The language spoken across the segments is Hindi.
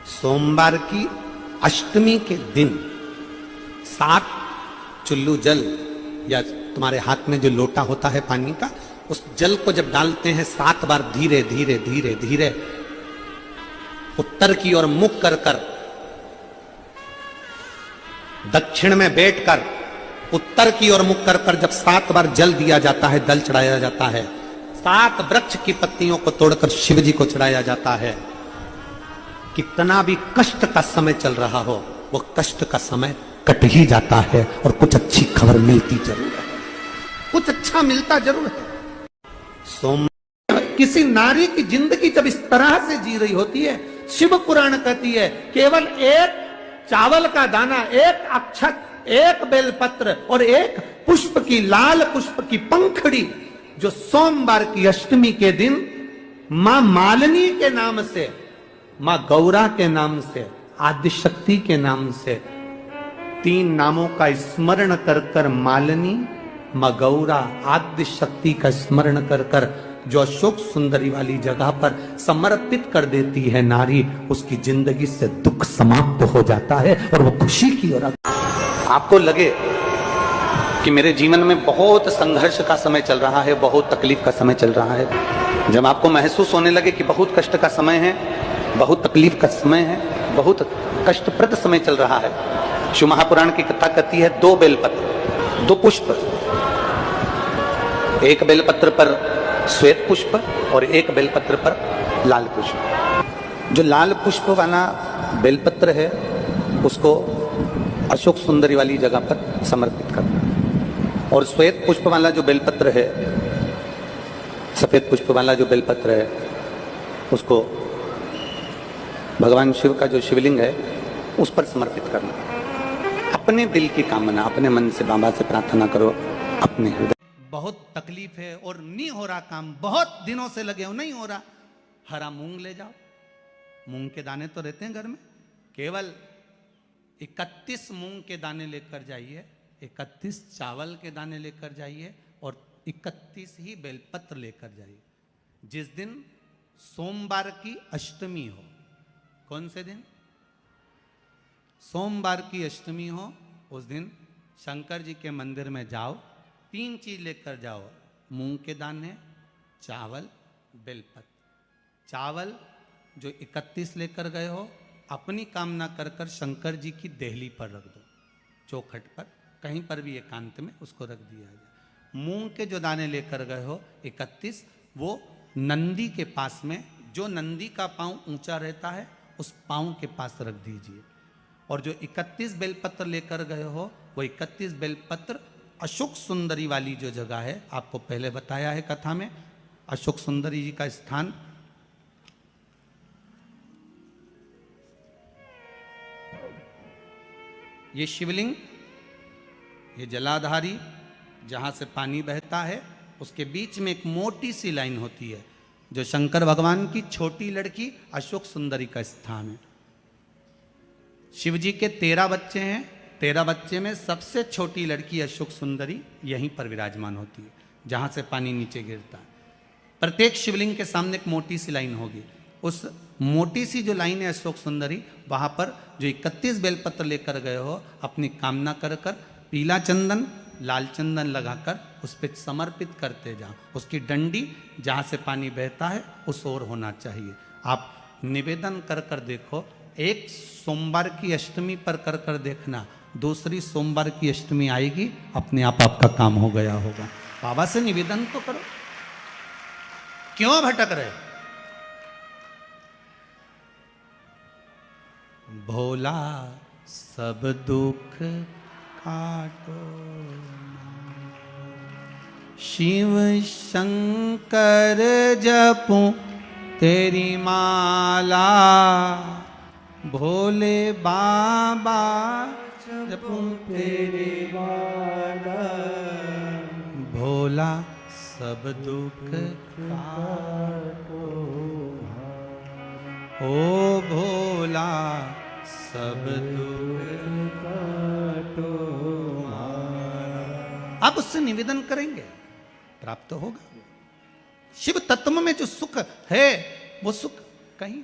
सोमवार की अष्टमी के दिन 7 चुल्लू जल या तुम्हारे हाथ में जो लोटा होता है पानी का, उस जल को जब डालते हैं 7 बार धीरे धीरे धीरे धीरे उत्तर की ओर मुख कर कर, दक्षिण में बैठकर उत्तर की ओर मुख कर कर जब 7 बार जल दिया जाता है, दल चढ़ाया जाता है, 7 वृक्ष की पत्तियों को तोड़कर शिव जी को चढ़ाया जाता है। कितना भी कष्ट का समय चल रहा हो, वो कष्ट का समय कट ही जाता है और कुछ अच्छी खबर मिलती जरूर है, कुछ अच्छा मिलता जरूर है। किसी नारी की जिंदगी जब इस तरह से जी रही होती है, शिव पुराण कहती है केवल एक चावल का दाना, एक अक्षत, एक बेलपत्र और एक पुष्प की, लाल पुष्प की पंखड़ी, जो सोमवार की अष्टमी के दिन मां मालिनी के नाम से, मां गौरा के नाम से, आदिशक्ति के नाम से, 3 नामों का स्मरण कर कर, मालिनी, मां गौरा, आदिशक्ति का स्मरण कर कर जो अशोक सुंदरी वाली जगह पर समर्पित कर देती है नारी, उसकी जिंदगी से दुख समाप्त हो जाता है और वो खुशी की ओर। आपको लगे कि मेरे जीवन में बहुत संघर्ष का समय चल रहा है, बहुत तकलीफ का समय चल रहा है, जब आपको महसूस होने लगे कि बहुत कष्ट का समय है, बहुत तकलीफ का समय है, बहुत कष्टप्रद समय चल रहा है, शिव महापुराण की कथा कहती है 2 बेलपत्र, 2 पुष्प, एक बेलपत्र पर श्वेत पुष्प और एक बेलपत्र पर लाल पुष्प। जो लाल पुष्प वाला बेलपत्र है उसको अशोक सुंदरी वाली जगह पर समर्पित करना, और श्वेत पुष्प वाला जो बेलपत्र है, सफेद पुष्प वाला जो बेलपत्र है, उसको भगवान शिव का जो शिवलिंग है उस पर समर्पित करना। अपने दिल की कामना अपने मन से बाबा से प्रार्थना करो, अपने हृदय। बहुत तकलीफ है और नहीं हो रहा काम, बहुत दिनों से लगे हो, नहीं हो रहा, हरा मूंग ले जाओ, मूंग के दाने तो रहते हैं घर में, केवल 31 मूंग के दाने लेकर जाइए, 31 चावल के दाने लेकर जाइए और 31 ही बेलपत्र लेकर जाइए। जिस दिन सोमवार की अष्टमी हो, कौन से दिन? सोमवार की अष्टमी हो, उस दिन शंकर जी के मंदिर में जाओ, 3 चीज लेकर जाओ, मूंग के दाने, चावल, बेलपत्र। चावल जो 31 लेकर गए हो, अपनी कामना कर कर शंकर जी की देहली पर रख दो, चौखट पर, कहीं पर भी एकांत में उसको रख दिया जाए। मूंग के जो दाने लेकर गए हो 31, वो नंदी के पास में, जो नंदी का पांव ऊंचा रहता है उस पांव के पास रख दीजिए। और जो 31 बेलपत्र लेकर गए हो, वो 31 बेलपत्र अशोक सुंदरी वाली जो जगह है, आपको पहले बताया है कथा में, अशोक सुंदरी जी का स्थान ये शिवलिंग, ये जलाधारी जहां से पानी बहता है, उसके बीच में एक मोटी सी लाइन होती है, जो शंकर भगवान की छोटी लड़की अशोक सुंदरी का स्थान है। शिव जी के 13 बच्चे हैं, 13 बच्चे में सबसे छोटी लड़की अशोक सुंदरी यहीं पर विराजमान होती है, जहां से पानी नीचे गिरता है। प्रत्येक शिवलिंग के सामने एक मोटी सी लाइन होगी, उस मोटी सी जो लाइन है अशोक सुंदरी, वहां पर जो 31 बेलपत्र लेकर गए हो, अपनी कामना कर कर पीला चंदन, लाल चंदन लगाकर उस पर समर्पित करते जाओ। उसकी डंडी जहां से पानी बहता है उस ओर होना चाहिए। आप निवेदन कर कर देखो, एक सोमवार की अष्टमी पर कर कर देखना, दूसरी सोमवार की अष्टमी आएगी, अपने आप आपका काम हो गया होगा। बाबा से निवेदन तो करो, क्यों भटक रहे? भोला सब दुख काटो, शिव शंकर जपूं तेरी माला, भोले बाबा जपूं तेरी माला, भोला सब दुख काटो, ओ भोला सब दुख काटो। आप उससे निवेदन करेंगे, प्राप्त होगा। शिव तत्व में जो सुख है वो सुख कहीं नहीं।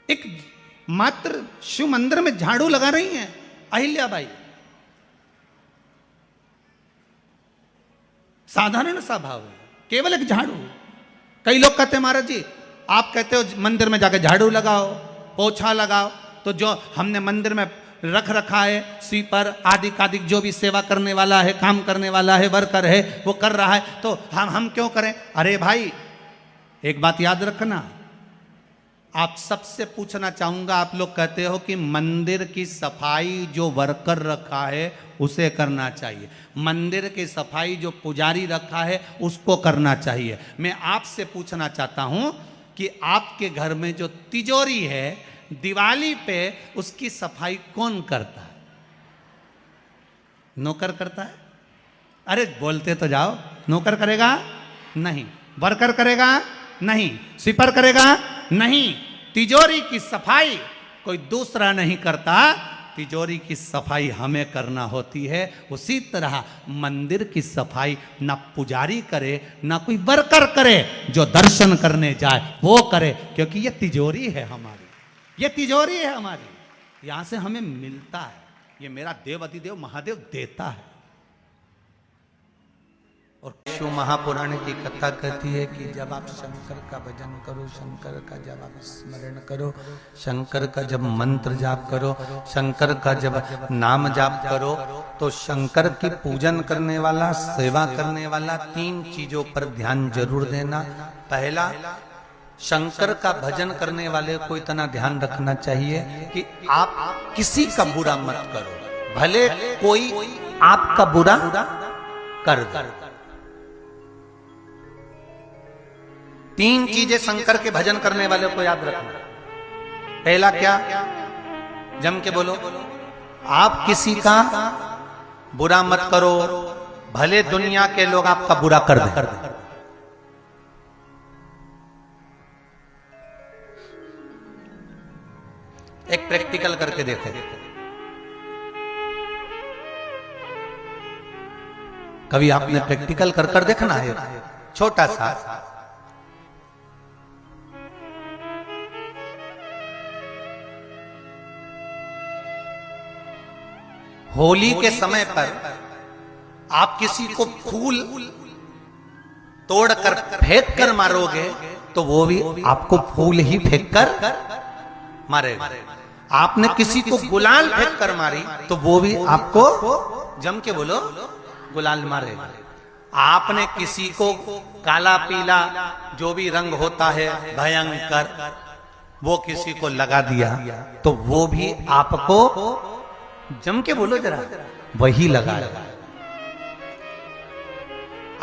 एक मात्र शिव मंदिर में झाड़ू लगा रही हैं अहिल्याबाई। साधारण सा भाव है, केवल एक झाड़ू। कई लोग कहते हैं महाराज जी आप कहते हो मंदिर में जाके झाड़ू लगाओ, पोछा लगाओ, तो जो हमने मंदिर में रख रखा है स्वीपर आदि कादिक जो भी सेवा करने वाला है, काम करने वाला है, वर्कर है, वो कर रहा है, तो हम क्यों करें? अरे भाई एक बात याद रखना, आप सबसे पूछना चाहूंगा, आप लोग कहते हो कि मंदिर की सफाई जो वर्कर रखा है उसे करना चाहिए, मंदिर की सफाई जो पुजारी रखा है उसको करना चाहिए। मैं आपसे पूछना चाहता हूं कि आपके घर में जो तिजोरी है दिवाली पे उसकी सफाई कौन करता है? नौकर करता है? अरे बोलते तो जाओ। नौकर करेगा? नहीं। वर्कर करेगा? नहीं। स्वीपर करेगा? नहीं। तिजोरी की सफाई कोई दूसरा नहीं करता, तिजोरी की सफाई हमें करना होती है। उसी तरह मंदिर की सफाई ना पुजारी करे ना कोई वर्कर करे, जो दर्शन करने जाए वो करे, क्योंकि ये तिजोरी है हमारी, ये तिजोरी है हमारी, यहां से हमें मिलता है, ये मेरा देव अधिदेव महादेव देता है। और शिव महापुराण की कथा कहती है कि जब आप शंकर का भजन करो, शंकर का जब आप स्मरण करो, शंकर का जब मंत्र जाप करो, शंकर का जब नाम जाप करो, तो शंकर की पूजन करने वाला, सेवा करने वाला 3 चीजों पर ध्यान जरूर देना। पहला, शंकर का भजन करने वाले को इतना ध्यान रखना चाहिए कि आप किसी का बुरा मत करो, भले कोई आपका बुरा कर दे। 3 चीजें शंकर के भजन करने वाले को याद रखना। पहला क्या? जम के बोलो, आप किसी का बुरा मत करो, भले दुनिया के लोग आपका बुरा कर दें। एक प्रैक्टिकल करके देखो, कभी आपने प्रैक्टिकल कर देखना है, छोटा सा। होली के समय पर आप किसी को फूल तोड़कर फेंक कर मारोगे तो वो भी आपको फूल ही फेंक कर मारेगा। आपने किसी को गुलाल फेंक कर मारी तो वो भी आपको, जम के बोलो, गुलाल मारेगा। आपने किसी को काला पीला जो भी रंग होता है भयंकर, वो किसी को लगा दिया तो वो भी आपको, जम के बोलो जरा, वही लगा।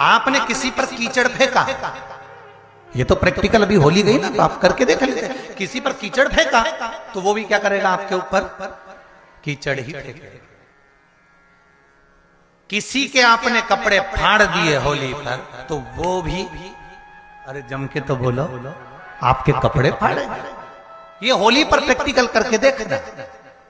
आपने किसी पर कीचड़ फेंका, ये तो प्रैक्टिकल अभी होली गई ना, तो आप करके देख लेते। किसी पर कीचड़ फेंका तो वो भी क्या करेगा? आपके ऊपर कीचड़ ही फेंकेगा। किसी के आपने कपड़े फाड़ दिए होली पर तो वो भी, अरे जम के तो बोलो, आपके कपड़े फाड़े। ये होली पर प्रैक्टिकल करके देखना।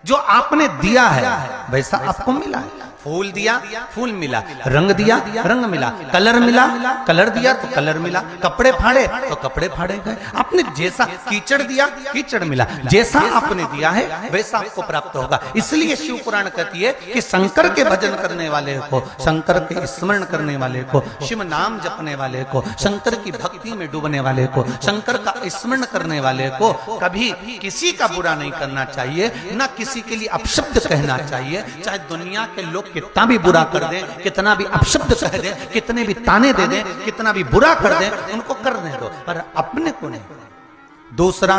जो आपने दिया है वैसा आपको मिला है। फूल दिया, फूल मिला, रंग दिया, रंग मिला, कलर मिला, कलर दिया तो कलर मिला, कपड़े फाड़े तो कपड़े फाड़े गए। आपने जैसा कीचड़ दिया, कीचड़ मिला, जैसा आपने दिया है वैसा आपको प्राप्त होगा। इसलिए शिव पुराण कहती है कि शंकर के भजन करने वाले को, शंकर के स्मरण करने वाले को, शिव नाम जपने वाले को, शंकर की भक्ति में डूबने वाले को, शंकर का स्मरण करने वाले को कभी किसी का बुरा नहीं करना चाहिए, न किसी के लिए अपशब्द कहना चाहिए। चाहे दुनिया के लोग कितना भी बुरा कर दें, कितना भी अपशब्द कह दें, कितने भी ताने दे दें, कितना भी बुरा कर दें, उनको करने दो, पर अपने को नहीं। दूसरा,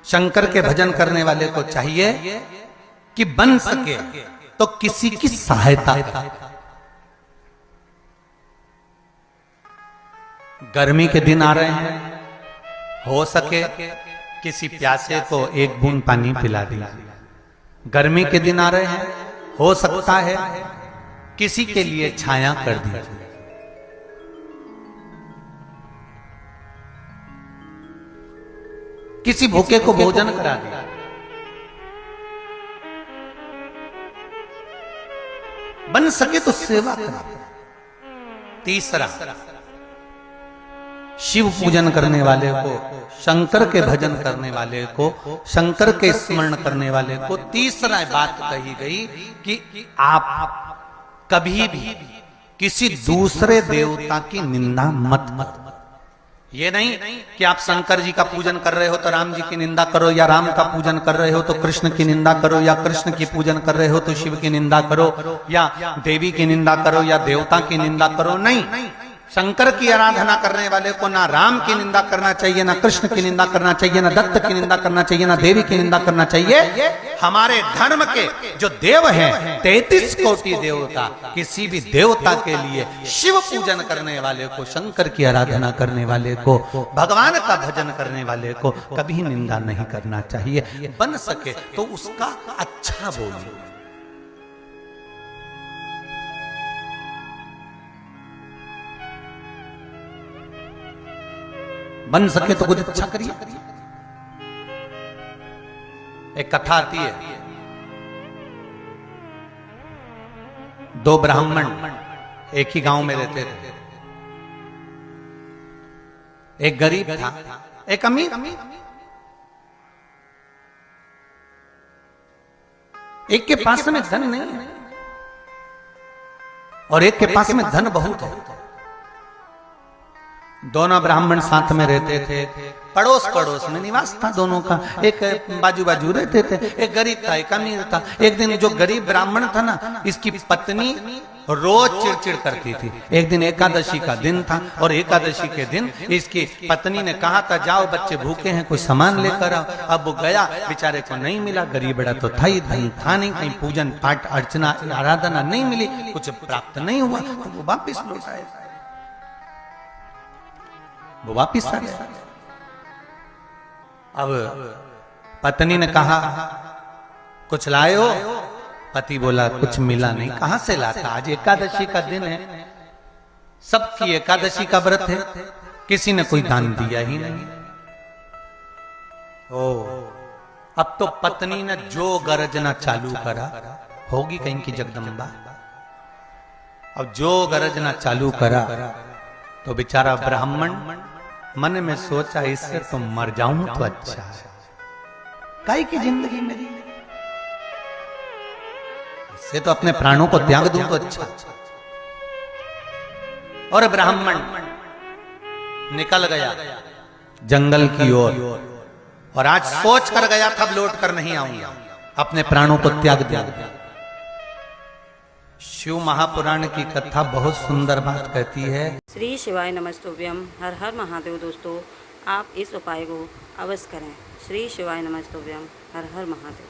शंकर के भजन करने वाले को चाहिए कि बन सके तो किसी की सहायता। गर्मी के दिन आ रहे हैं, हो सके किसी प्यासे को 1 बूंद पानी पिला दिया। गर्मी के दिन आ रहे हैं, हो सकता है किसी के लिए छाया कर दीजिए। किसी भूखे को भोजन करा दिया। बन सके तो सेवा करें। तीसरा, शिव पूजन करने वाले को, शंकर के भजन करने वाले को, शंकर के स्मरण करने वाले को तीसरा बात कही गई कि आप कभी भी किसी दूसरे देवता की निंदा मत। ये नहीं कि आप शंकर जी का पूजन कर रहे हो तो राम जी की निंदा करो, या राम का पूजन कर रहे हो तो कृष्ण की निंदा करो, या कृष्ण की पूजन कर रहे हो तो शिव की निंदा करो, या देवी की निंदा करो, या देवता की निंदा करो। नहीं, शंकर की आराधना करने वाले को ना राम की निंदा करना चाहिए, ना कृष्ण की निंदा करना चाहिए, ना दत्त की निंदा करना चाहिए, ना देवी की निंदा करना चाहिए। हमारे धर्म के जो देव हैं 33 कोटि देवता, किसी भी देवता के लिए, शिव पूजन करने वाले को, शंकर की आराधना करने वाले को, भगवान का भजन करने वाले को कभी निंदा नहीं करना चाहिए। बन सके तो उसका अच्छा बोलिए। बन सके तो कुछ अच्छा करिए। एक कथा आती है, दो ब्राह्मण एक ही गांव में रहते थे। एक गरीब था, एक अमीर। एक के पास में धन नहीं है और एक के पास में धन बहुत है। दोनों ब्राह्मण साथ में रहते थे, पड़ोस पड़ोस में निवास था दोनों का, एक बाजू बाजू रहते थे। एक गरीब था, एक अमीर था। एक दिन जो गरीब ब्राह्मण था ना, इसकी पत्नी रोज चिड़चिड़ करती थी। एक दिन एकादशी का दिन था और एकादशी के दिन इसकी पत्नी ने कहा था जाओ बच्चे भूखे हैं, कुछ सामान लेकर आओ। अब वो गया, बेचारे को नहीं मिला। गरीब बड़ा तो था ही, धन था नहीं, कहीं पूजन पाठ अर्चना आराधना नहीं मिली, कुछ प्राप्त नहीं हुआ। तो वो वापिस लौट आए, वो वापिस आ गया। अब पत्नी ने कहा कुछ लाए हो? पति बोला कुछ मिला नहीं। कहां से लाता, आज एकादशी का दिन है, सबकी एकादशी का व्रत है, किसी ने कोई दान दिया ही नहीं। ओ, अब तो पत्नी ने जो गरजना चालू करा, होगी कहीं की जगदम्बा। अब जो गरजना चालू करा तो बेचारा ब्राह्मण मन में सोचा इससे तो मर जाऊं तो अच्छा है, काहे की जिंदगी मेरी, इससे तो अपने प्राणों को त्याग दूं तो अच्छा। और ब्राह्मण निकल गया जंगल की ओर और आज सोच कर गया था लौट कर नहीं आऊंगा, अपने प्राणों को त्याग दिया। शिव महापुराण की कथा बहुत सुंदर बात कहती है। श्री शिवाय नमस्तुभ्यम। हर हर महादेव। दोस्तों, आप इस उपाय को अवश्य करें। श्री शिवाय नमस्तुभ्यम। हर हर महादेव।